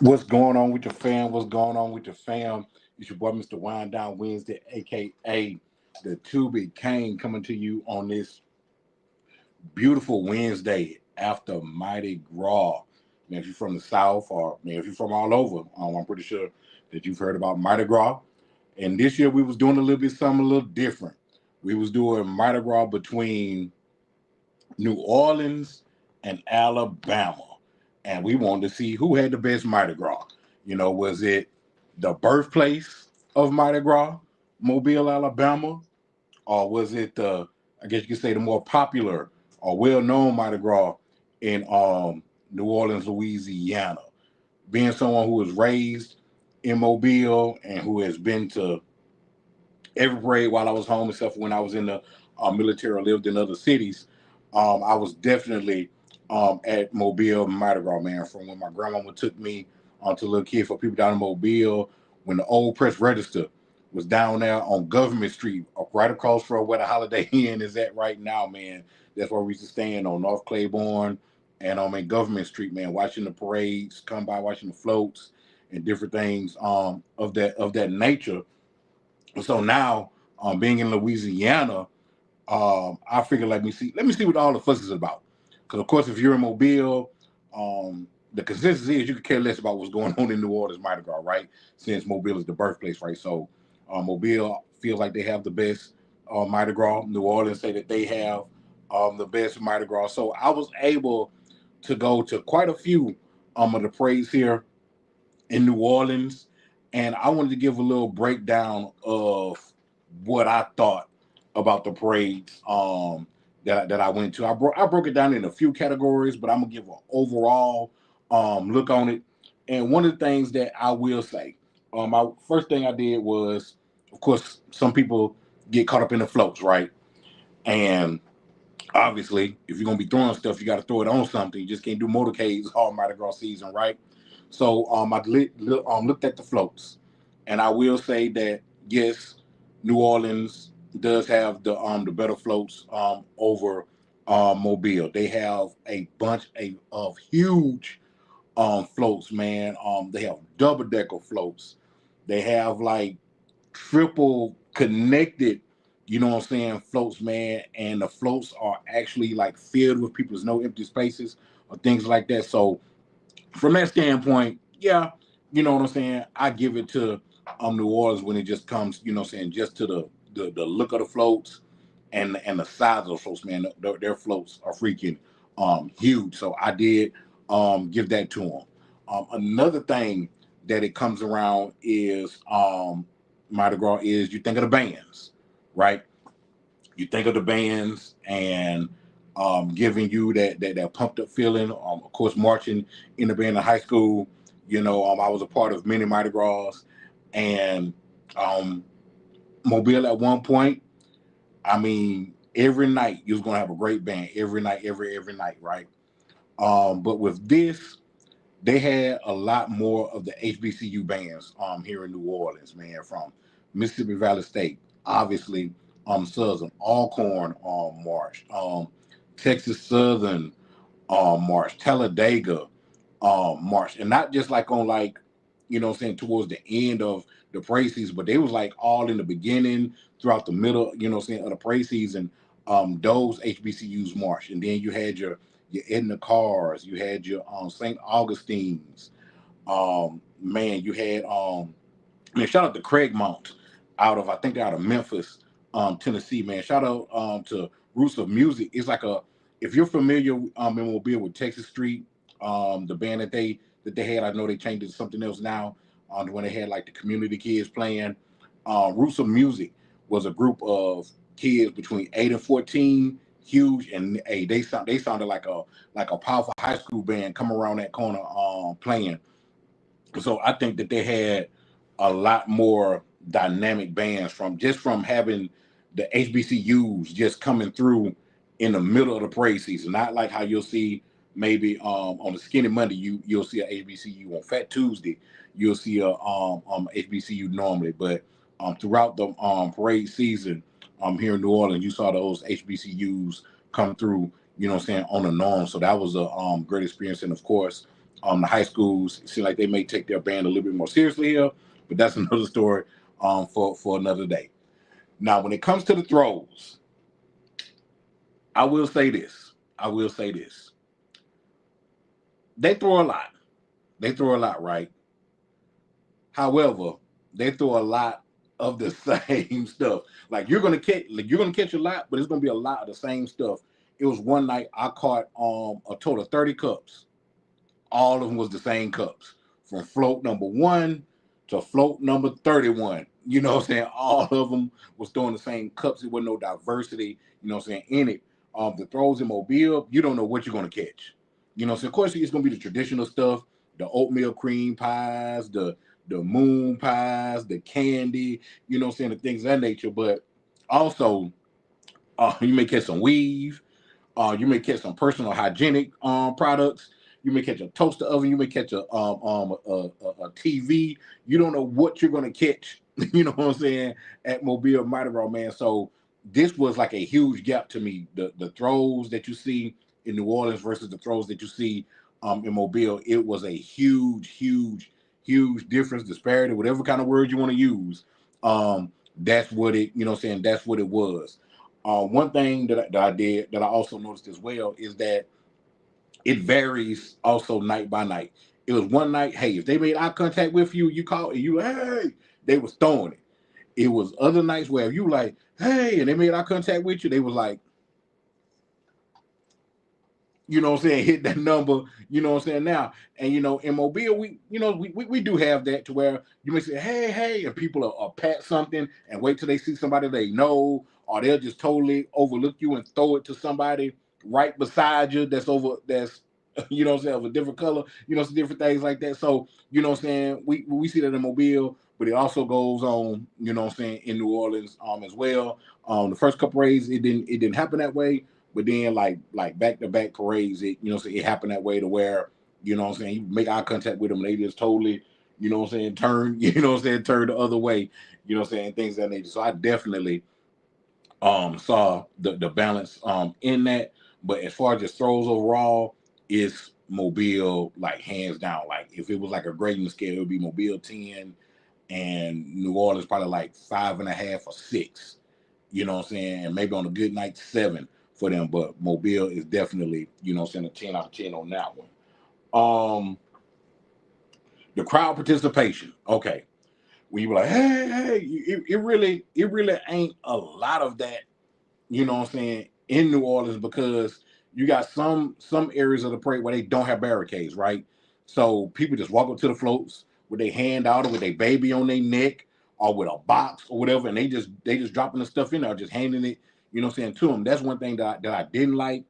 What's going on with your fam? What's going on with your fam? It's your boy, Mr. Wind Down Wednesday, aka the To Be King, coming to you on this beautiful Wednesday after Mighty Gras. Man, if you're from the South or man, if you're from all over, I'm pretty sure that you've heard about Mighty Gras. And this year we was doing a little bit something a little different. We was doing Mighty Gras between New Orleans and Alabama. And we wanted to see who had the best Mardi Gras. Was it the birthplace of Mardi Gras, Mobile, Alabama? Or was it I guess you could say the more popular or well-known Mardi Gras in New Orleans, Louisiana? Being someone who was raised in Mobile and who has been to every parade while I was home, except for when I was in the military or lived in other cities. I was definitely at Mobile Mardi Gras, man, from when my grandmama took me to a little kid for people down in Mobile, when the old press register was down there on Government Street, right across from where the Holiday Inn is at right now, man. That's where we used to stand on North Claiborne and in Government Street, man, watching the parades come by, watching the floats and different things of that nature. So now, being in Louisiana, I figured let me see what all the fuss is about. Because of course, if you're in Mobile, the consensus is you could care less about what's going on in New Orleans Mardi Gras, right? Since Mobile is the birthplace, right? So Mobile feels like they have the best Mardi Gras. New Orleans say that they have the best Mardi Gras. So I was able to go to quite a few of the parades here in New Orleans, and I wanted to give a little breakdown of what I thought about the parades that I went to. I broke it down in a few categories, but I'm gonna give an overall look on it. And one of the things that I will say, my first thing I did was, of course, some people get caught up in the floats, right? And obviously, if you're gonna be throwing stuff, you got to throw it on something. You just can't do motorcades all Mardi Gras season, right? So I looked at the floats, and I will say that yes, New Orleans does have the better floats over Mobile. They have a bunch of huge floats, man. They have double decker floats. They have like triple connected, what I'm saying, floats, man. And the floats are actually like filled with people. There's no empty spaces or things like that. So from that standpoint, yeah, you know what I'm saying. I give it to New Orleans when it just comes, what I'm saying, just to the look of the floats and the size of the floats, man. Their floats are freaking huge. So I did give that to them. Another thing that it comes around is Mardi Gras is you think of the bands, right? You think of the bands and giving you that pumped up feeling. Of course, marching in the band in high school. I was a part of many Mardi Gras, and um, Mobile at one point. I mean, every night you was gonna have a great band. Every night, every night, right? But with this, they had a lot more of the HBCU bands here in New Orleans, man, from Mississippi Valley State, obviously, Southern, Alcorn March, Texas Southern March, Talladega March, and not just like on like, what I'm saying, towards the end of the parade season, but they was like all in the beginning, throughout the middle, what I'm saying, of the parade season, those HBCUs march. And then you had your Edna Cars, you had your St. Augustine's, man, you had man, shout out to Craig Mount out of, I think they're out of Memphis, Tennessee, man. Shout out to Roots of Music. It's like if you're familiar in Mobile with Texas Street, the band that they had, I know they changed it to something else now, when they had like the community kids playing. Roots of Music was a group of kids between 8 and 14, huge, and hey, they sounded like a powerful high school band coming around that corner playing. So I think that they had a lot more dynamic bands from having the HBCUs just coming through in the middle of the parade season. Not like how you'll see maybe on the Skinny Monday you'll see a HBCU. On Fat Tuesday you'll see a HBCU normally, but throughout the parade season here in New Orleans you saw those HBCUs come through. You know what I'm saying, on the norm. So that was a great experience, and of course The high schools seem like they may take their band a little bit more seriously here, but that's another story for another day. Now, when it comes to the throws, I will say this. They throw a lot. Right? However, they throw a lot of the same stuff. Like you're gonna catch a lot, but it's gonna be a lot of the same stuff. It was one night I caught a total of 30 cups. All of them was the same cups from float number 1 to float number 31. You know what I'm saying? All of them was throwing the same cups. There was no diversity, you know what I'm saying, in it. The throws in Mobile, you don't know what you're going to catch. You know, so of course it's going to be the traditional stuff, the oatmeal cream pies, the moon pies, the candy, you know what I'm saying, the things of that nature. But also, you may catch some weave. You may catch some personal hygienic products. You may catch a toaster oven. You may catch a TV. You don't know what you're gonna catch. You know what I'm saying at Mobile Mardi Gras, man. So this was like a huge gap to me. The throws that you see in New Orleans versus the throws that you see in Mobile. It was a huge difference, disparity, whatever kind of word you want to use. That's what it. You know what I'm saying. That's what it was. One thing that I did that I also noticed as well is that it varies also night by night. It was one night, hey, if they made eye contact with you, you call and you, hey, they was throwing it. It was other nights where if you like, hey, and they made eye contact with you, they was like, you know what I'm saying, hit that number, you know what I'm saying now. And you know, in Mobile, we do have that to where you may say, hey, and people are pat something and wait till they see somebody they know, or they'll just totally overlook you and throw it to somebody right beside you that's you know what I'm saying, of a different color, you know, some different things like that. So, you know what I'm saying, we see that in Mobile, but it also goes on, you know what I'm saying, in New Orleans as well. The first couple races it didn't happen that way. But then like back to back parades, it happened that way to where, you know what I'm saying, you make eye contact with them and they just totally, you know what I'm saying, turn the other way, you know what I'm saying, things of that nature. So I definitely saw the balance in that. But as far as just throws overall, it's Mobile like hands down. Like if it was like a grading scale, it would be Mobile 10 and New Orleans probably like 5.5 or 6. You know what I'm saying? And maybe on a good night, 7 for them. But Mobile is definitely, you know what I'm saying, a 10 out of 10 on that one. The crowd participation. Okay. When you were like, hey, it really ain't a lot of that, you know what I'm saying, in New Orleans, because you got some areas of the parade where they don't have barricades, right? So people just walk up to the floats with their hand out or with their baby on their neck or with a box or whatever, and they just dropping the stuff in there, just handing it, you know what I'm saying, to them. That's one thing that I didn't like.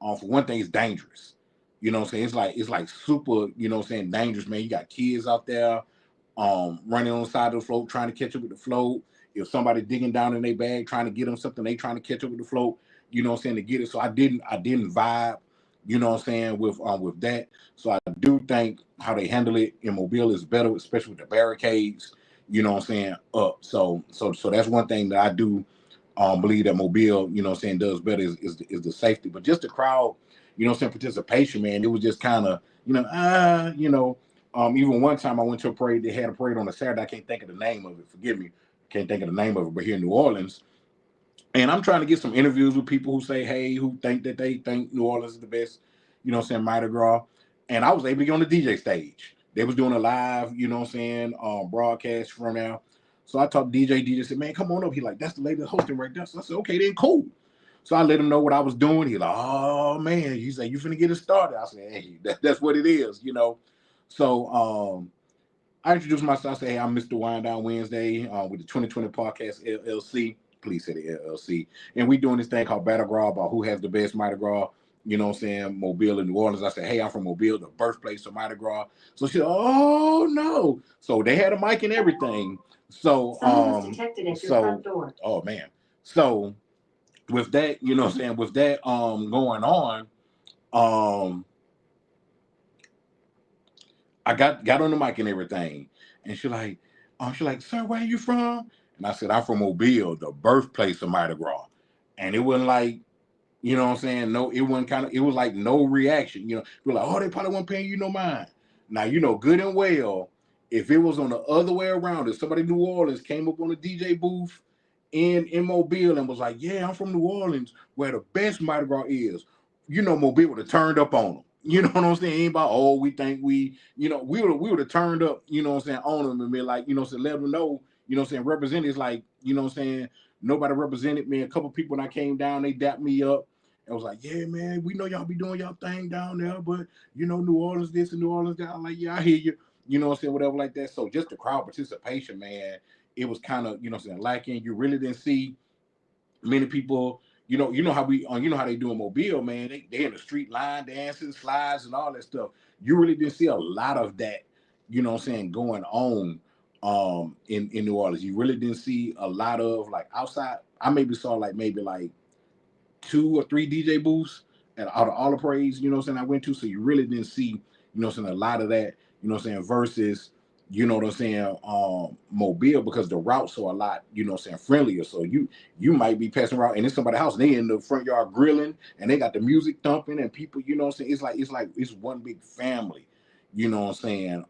For one thing, it's dangerous. You know what I'm saying? It's like super, you know what I'm saying, dangerous, man. You got kids out there running on the side of the float, trying to catch up with the float. If somebody digging down in their bag, trying to get them something, they trying to catch up with the float, you know what I'm saying, to get it. So I didn't vibe, you know what I'm saying, with that. So I do think how they handle it in Mobile is better, especially with the barricades, you know what I'm saying, up. So that's one thing that I do believe that Mobile, you know what I'm saying, does better is the safety. But just the crowd, you know what I'm saying, participation, man, it was just kind of, even one time I went to a parade. They had a parade on a Saturday. I can't think of the name of it. Forgive me. Can't think of the name of it. But here in New Orleans, and I'm trying to get some interviews with people who say, hey, who think that they think New Orleans is the best, you know what I'm saying, Mardi Gras. And I was able to get on the DJ stage. They was doing a live, you know what I'm saying, broadcast from there. So I talked to DJ. DJ said, man, come on up. He like, that's the lady hosting right there. So I said, okay, then cool. So I let him know what I was doing. He like, oh man, he said, you finna get it started. I said, hey, that's what it is, you know. So I introduced myself. I said, hey, I'm Mr. Wind Down Wednesday with the 2020 Podcast LLC. Please say the LLC. And we doing this thing called BattleGras about who has the best Mardi Gras, you know what I'm saying, Mobile and New Orleans. I said, hey, I'm from Mobile, the birthplace of Mardi Gras. So she said, oh, no. So they had a mic and everything. So, detected at your front door. Oh, man. So with that, you know what I'm saying, with that going on, I got on the mic and everything, and she like, sir, where are you from? And I said, I'm from Mobile, the birthplace of Mardi Gras. And it wasn't like, You know what I'm saying? No, it wasn't it was like no reaction. You know, we're like, oh, they probably weren't paying you no mind. Now, you know, good and well, if it was on the other way around, if somebody in New Orleans came up on a DJ booth in Mobile and was like, yeah, I'm from New Orleans, where the best Mardi Gras is, you know, Mobile would have turned up on them. You know what I'm saying? Anybody, oh, we think you know, we would have turned up, you know what I'm saying, on them and be like, you know, so let them know, you know what I'm saying, representatives like, you know what I'm saying, nobody represented me. A couple people when I came down, they dapped me up. And was like, yeah, man, we know y'all be doing y'all thing down there, but you know, New Orleans this and New Orleans that. I'm like, yeah, I hear you. You know what I'm saying, whatever like that. So just the crowd participation, man, it was kind of, you know what I'm saying, lacking. You really didn't see many people, you know how you know how they do in Mobile, man. They in the street line dancing, slides, and all that stuff. You really didn't see a lot of that, you know what I'm saying, going on in New Orleans. You really didn't see a lot of like outside. I maybe saw like maybe like 2 or 3 DJ booths at all the parades, you know what I'm saying, I went to. So you really didn't see, you know what I'm saying, a lot of that, you know what I'm saying, versus, you know what I'm saying, Mobile, because the routes are a lot, you know what I'm saying, friendlier. So you might be passing around and it's somebody's house and they in the front yard grilling and they got the music thumping and people, you know what I'm saying, it's one big family, you know what I'm saying,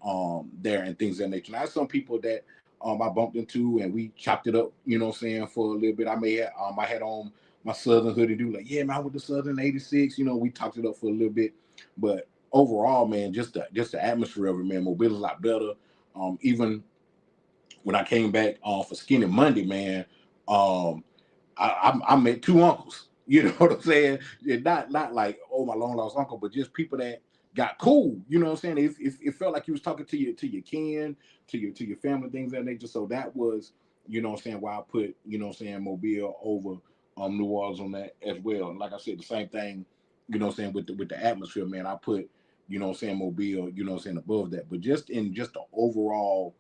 there and things of that nature. Now some people that I bumped into and we chopped it up, you know what I'm saying, for a little bit. I had on my Southern hoodie, dude, like, yeah, man, I went to Southern '86. You know, we talked it up for a little bit, but overall, man, just the atmosphere of it, man, Mobile is a lot better. Even when I came back for Skinny Monday, man, um, I met 2 uncles. You know what I'm saying? Yeah, not like, oh, my long lost uncle, but just people that got cool. You know what I'm saying? It felt like you was talking to your kin, to your family, things of that nature. So that was, you know what I'm saying, why I put, you know what I'm saying, Mobile over New Orleans on that as well. And like I said, the same thing, you know what I'm saying, with the atmosphere, man. I put, you know what I'm saying, Mobile, you know what I'm saying, above that. But just in just the overall,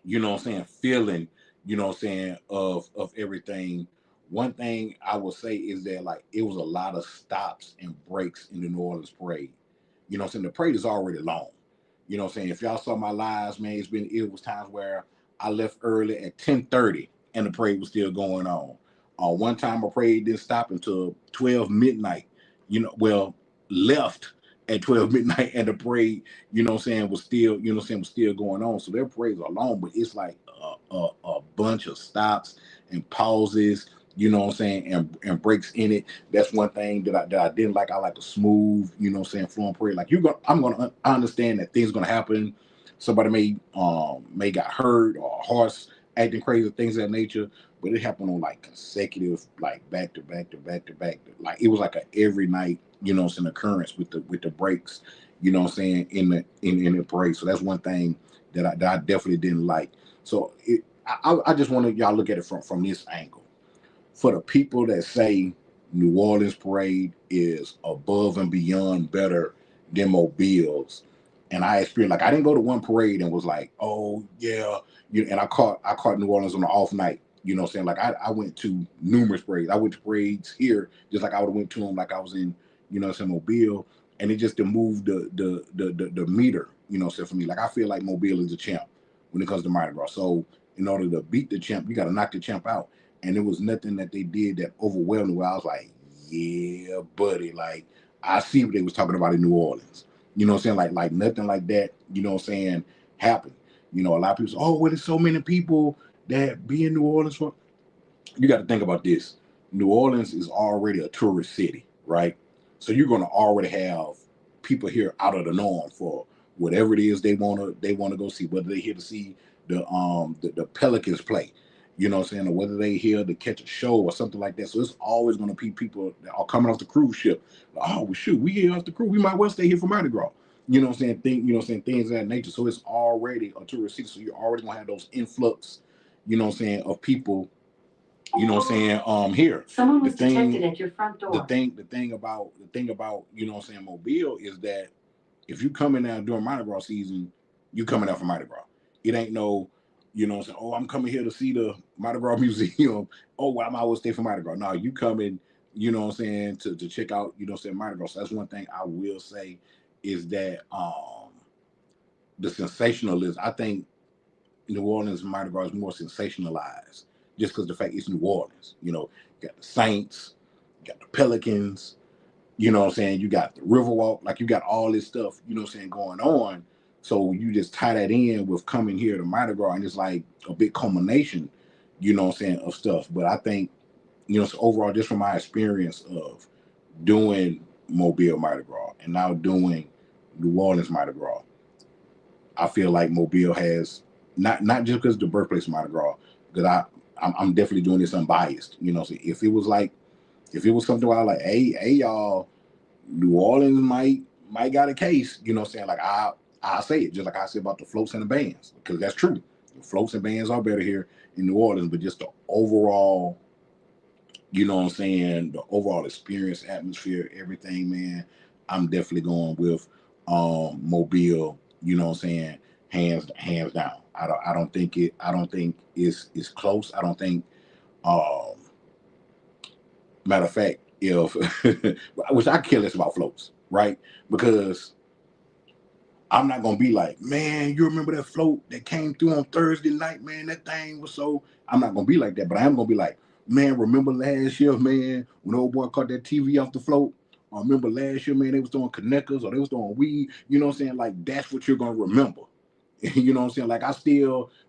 you know what I'm saying, feeling, you know what I'm saying, of everything. One thing I will say is that like it was a lot of stops and breaks in the New Orleans parade. You know what I'm saying? The parade is already long. You know what I'm saying? If y'all saw my lives, man, it was times where I left early at 10:30 and the parade was still going on. One time a parade didn't stop until 12 midnight. You know, well, left at 12 midnight and the parade, you know what I'm saying, was still, you know what I'm saying, was still going on. So their parades are long, but it's like a bunch of stops and pauses, you know what I'm saying, and breaks in it. That's one thing that I didn't like. I like a smooth, you know what I'm saying, flowing parade. Like I understand that things gonna happen. Somebody may got hurt or a horse acting crazy, things of that nature. But it happened on like consecutive, like back to back to back to back. Like it was like a every night, you know, it's an occurrence with the breaks, you know what I'm saying, in the parade. So that's one thing that I definitely didn't like. So I just want to y'all look at it from this angle. For the people that say New Orleans parade is above and beyond better than Mobile's, and I experienced, like, I didn't go to one parade and was like, oh yeah, and I caught New Orleans on an off night. You know what I'm saying? Like I went to numerous parades. I went to parades here just like I would have went to them like I was in, you know what I'm saying, Mobile. And it just to move the meter, you know what I'm saying, for me. Like I feel like Mobile is a champ when it comes to Mardi Gras. So in order to beat the champ, you gotta knock the champ out. And there was nothing that they did that overwhelmed me where I was like, yeah, buddy, like I see what they was talking about in New Orleans. You know what I'm saying? Like nothing like that, you know what I'm saying, happened. You know, a lot of people say, oh, well, there's so many people that be in New Orleans for. You got to think about this. New Orleans is already a tourist city, right? So you're going to already have people here out of the norm for whatever it is they want to go see. Whether they here to see the Pelicans play, you know what I'm saying, or whether they here to catch a show or something like that. So it's always going to be people that are coming off the cruise ship. Like, oh, well, shoot, we here off the cruise. We might well stay here for Mardi Gras. You know what I'm saying? You know what I'm saying? Things of that nature. So it's already a tourist city. So you're already gonna have those influx, you know what I'm saying, of people, you know what I'm saying, here. Someone was detected at your front door. The thing about, you know what I'm saying, Mobile is that if you coming out during Mardi Gras season, you coming out for Mardi Gras. It ain't no, you know what I'm saying, oh, I'm coming here to see the Mardi Gras Museum. Oh, well, I might always stay for Mardi Gras. No, you coming, you know what I'm saying, to check out, you know what I'm saying, Mardi Gras. So that's one thing I will say is that the sensationalism, I think New Orleans Mardi Gras is more sensationalized just because the fact it's New Orleans. You know, you got the Saints, you got the Pelicans, you know what I'm saying? You got the Riverwalk, like you got all this stuff, you know what I'm saying, going on. So you just tie that in with coming here to Mardi Gras, and it's like a big culmination, you know what I'm saying, of stuff. But I think, you know, so overall, just from my experience of doing Mobile Mardi Gras and now doing New Orleans Mardi Gras, I feel like Mobile has not just because the birthplace of Mardi Gras, because I'm definitely doing this unbiased. You know, so if it was something where I like, hey y'all, New Orleans might got a case, you know what I'm saying? Like I say it, just like I said about the floats and the bands, because that's true. The floats and bands are better here in New Orleans, but just the overall, you know what I'm saying, the overall experience, atmosphere, everything, man, I'm definitely going with Mobile, you know what I'm saying, hands down. I don't think it's close. I don't think um matter of fact, if which I care less about floats, right? Because I'm not gonna be like, man, you remember that float that came through on Thursday night, man? That thing was so. I'm not gonna be like that, but I am gonna be like, man, remember last year, man, when the old boy caught that TV off the float? Or remember last year, man, they was throwing connectors or they was throwing weed. You know what I'm saying? Like that's what you're gonna remember. You know what I'm saying? Like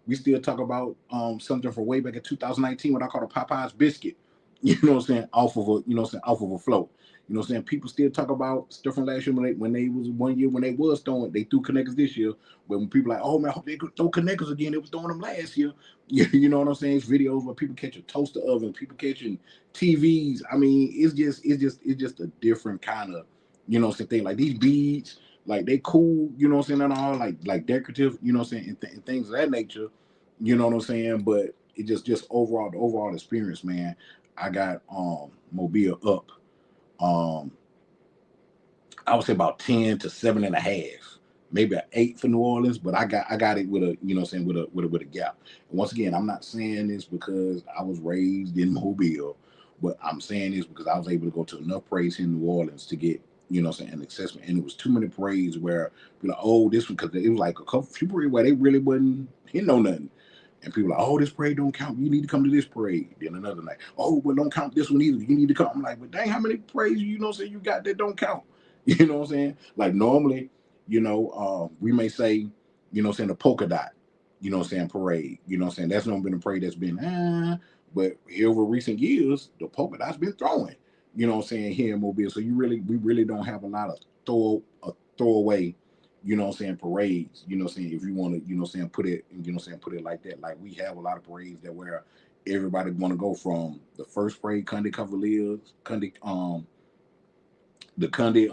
we still talk about something from way back in 2019 when I caught a Popeyes biscuit. You know what I'm saying? Off of a off of a float. You know what I'm saying? People still talk about stuff from last year when they was 1 year when they was throwing, they threw connectors this year. But when people are like, oh man, I hope they could throw connectors again. They was throwing them last year. You know what I'm saying? It's videos where people catching toaster ovens, people catching TVs. I mean, it's just a different kind of, you know what I'm saying, thing. Like these beads, like they cool, you know what I'm saying, and all like decorative, you know what I'm saying, and things of that nature, you know what I'm saying. But it just overall the overall experience, man. I got Mobile up. Um, I would say about 10 to 7.5, maybe an 8 for New Orleans, but I got it with a you know what I'm saying with a gap. And once again, I'm not saying this because I was raised in Mobile, but I'm saying this because I was able to go to enough parades in New Orleans to get you know what I'm saying an assessment. And it was too many parades where be like, oh, this one because it was like a couple few parades where they really wasn't hitting on nothing. And people are like, oh, this parade don't count. You need to come to this parade. Then another night, oh, well, don't count this one either. You need to come. I'm like, but dang, how many parades you know say you got that don't count? You know what I'm saying? Like normally, you know, we may say, you know what I'm saying, the polka dot, you know what I'm saying, parade. You know what I'm saying? That's not been a parade that's been, but over recent years, the polka dot's been throwing, you know what I'm saying, here in Mobile. So we really don't have a lot of throwaway, you know what I'm saying, parades, you know what I'm saying, if you want to, you know what I'm saying, put it, you know what I'm saying, put it like that. Like we have a lot of parades that where everybody want to go from the first parade, Conde Cavaliers, the Conde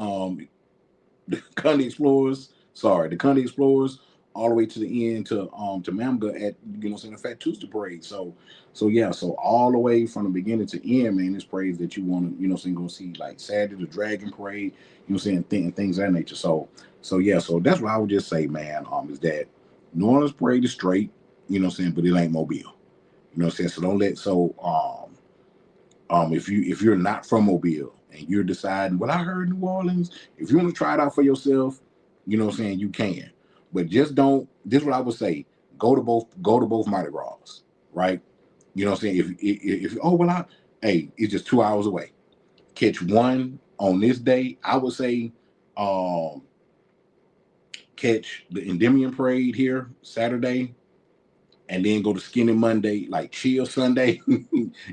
the Conde Explorers, the Conde Explorers, all the way to the end to Mamga at you know saying the Fat Tuesday parade. So yeah, so all the way from the beginning to end, man, it's parades that you want to you know saying go see like Saturday the Dragon Parade, you know saying things of that nature. So yeah, so that's what I would just say, man. Is that New Orleans parade is straight, you know saying, but it ain't Mobile. You know what I'm saying? So don't let if you're not from Mobile and you're deciding, well, I heard New Orleans. If you want to try it out for yourself, you know what I'm saying, you can. But just don't. This is what I would say: go to both Mardi Gras, right? You know what I'm saying. If oh well, hey, it's just 2 hours away. Catch one on this day. I would say, um, catch the Endymion Parade here Saturday, and then go to Skinny Monday, like chill Sunday,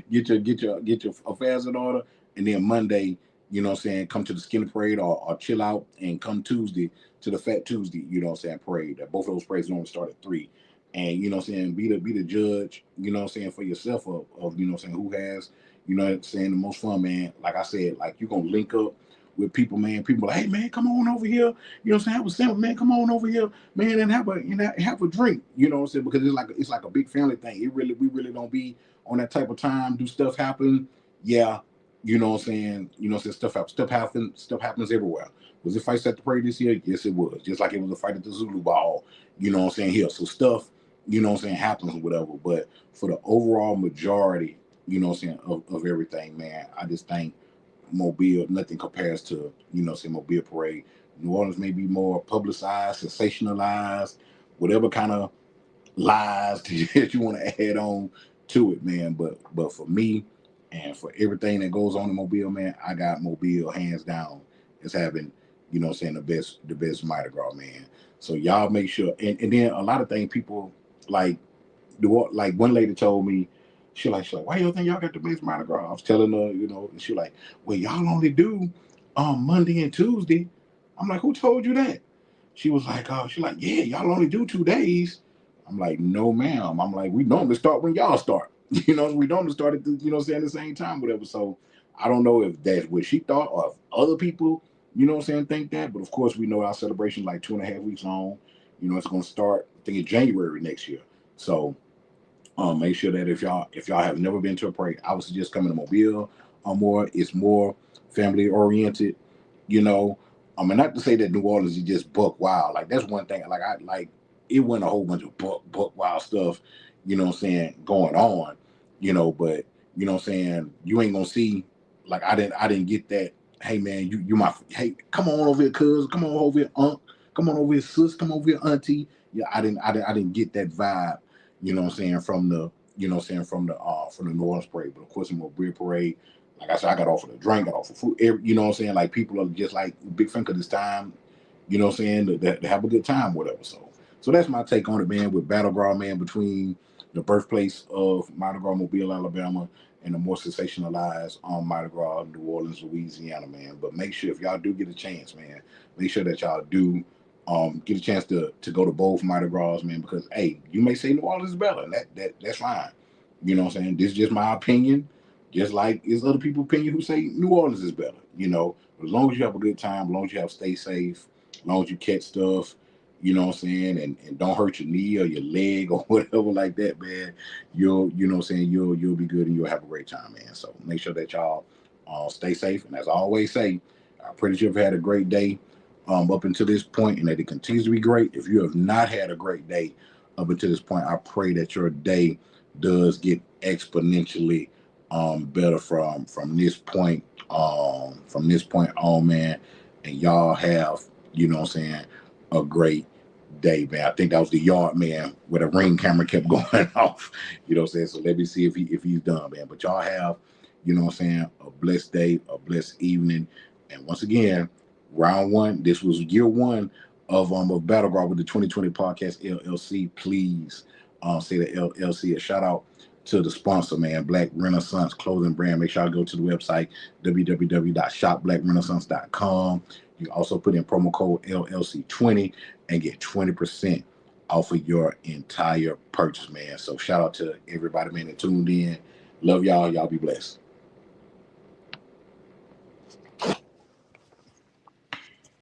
get your affairs in order, and then Monday, you know what I'm saying, come to the Skinny Parade or chill out and come Tuesday to the Fat Tuesday, you know what I'm saying, parade. Both of those parades normally start at 3. And you know what I'm saying, be the judge, you know what I'm saying, for yourself of you know what I'm saying, who has, you know what I'm saying, the most fun, man. Like I said, like you're gonna link up with people, man. People like, hey man, come on over here. You know what I'm saying? Have a sandwich, man. Come on over here, man, and have a drink. You know what I'm saying? Because it's like a big family thing. We really don't be on that type of time. Do stuff happen? Yeah. You know what I'm saying? You know what I'm saying? Stuff happens everywhere. Was it fights at the parade this year? Yes, it was. Just like it was a fight at the Zulu Ball, you know what I'm saying, here. So stuff, you know what I'm saying, happens or whatever. But for the overall majority, you know what I'm saying, of everything, man, I just think Mobile, nothing compares to, you know, say Mobile Parade. New Orleans may be more publicized, sensationalized, whatever kind of lies that you want to add on to it, man. But for me, And for everything that goes on in Mobile, man, I got Mobile hands down as having, the best Mardi Gras, man. So y'all make sure, and then a lot of things people like like one lady told me, she like, why you think y'all got the best Mardi Gras? I was telling her, and she like, well, y'all only do Monday and Tuesday. I'm like, who told you that? She was like, she like, yeah, y'all only do 2 days. I'm like, no, ma'am. I'm like, we normally start when y'all start. We normally start at the same time, whatever. So I don't know if that's what she thought or if other people, think that. But of course, we know our celebration like 2.5 weeks long. It's gonna start, I think, in January next year. So make sure that if y'all have never been to a parade, I would suggest coming to Mobile. It's more family oriented. You know, mean, not to say that New Orleans is just buck wild. Like that's one thing. Like I like it wasn't a whole bunch of buck wild stuff. Going on. But you ain't gonna see, like I didn't get that. Hey man, you my hey, come on over here, cuz, come on over here, unc, come on over here, sis, come over here, auntie. Yeah, I didn't get that vibe, from the, from the New Orleans parade. But of course, in Mobile parade, like I said, I got offered a drink, got offered food. Like people are just like big fan of this time, to have a good time, whatever. So that's my take on it, man. With BattleGras, man, between the birthplace of Mardi Gras, Mobile, Alabama, and the more sensationalized Mardi Gras, New Orleans, Louisiana, man. But make sure if y'all do get a chance, man, make sure that y'all do get a chance to go to both Mardi Gras, man, because hey, you may say New Orleans is better, and that's fine. This is just my opinion, just like it's other people's opinion who say New Orleans is better. But as long as you have a good time, as long as you stay safe, as long as you catch stuff, and don't hurt your knee or your leg or whatever like that, man, you'll be good and you'll have a great time, man. So make sure that y'all stay safe, and as I always say, I pray that you've had a great day up until this point, and that it continues to be great. If you have not had a great day up until this point, I pray that your day does get exponentially better from this point on, man. And y'all have, a great day, man. I think that was the yard man where the ring camera kept going off. So let me see if he's done, man. But y'all have, a blessed day, a blessed evening. And once again, round one, this was year one of BattleGras with the 2020 Podcast LLC. Please say the LLC a shout out to the sponsor, man, Black Renaissance Clothing Brand. Make sure I go to the website, www.shopblackrenaissance.com. You can also put in promo code LLC20 and get 20% off of your entire purchase, man. So shout out to everybody, man, that tuned in. Love y'all. Y'all be blessed.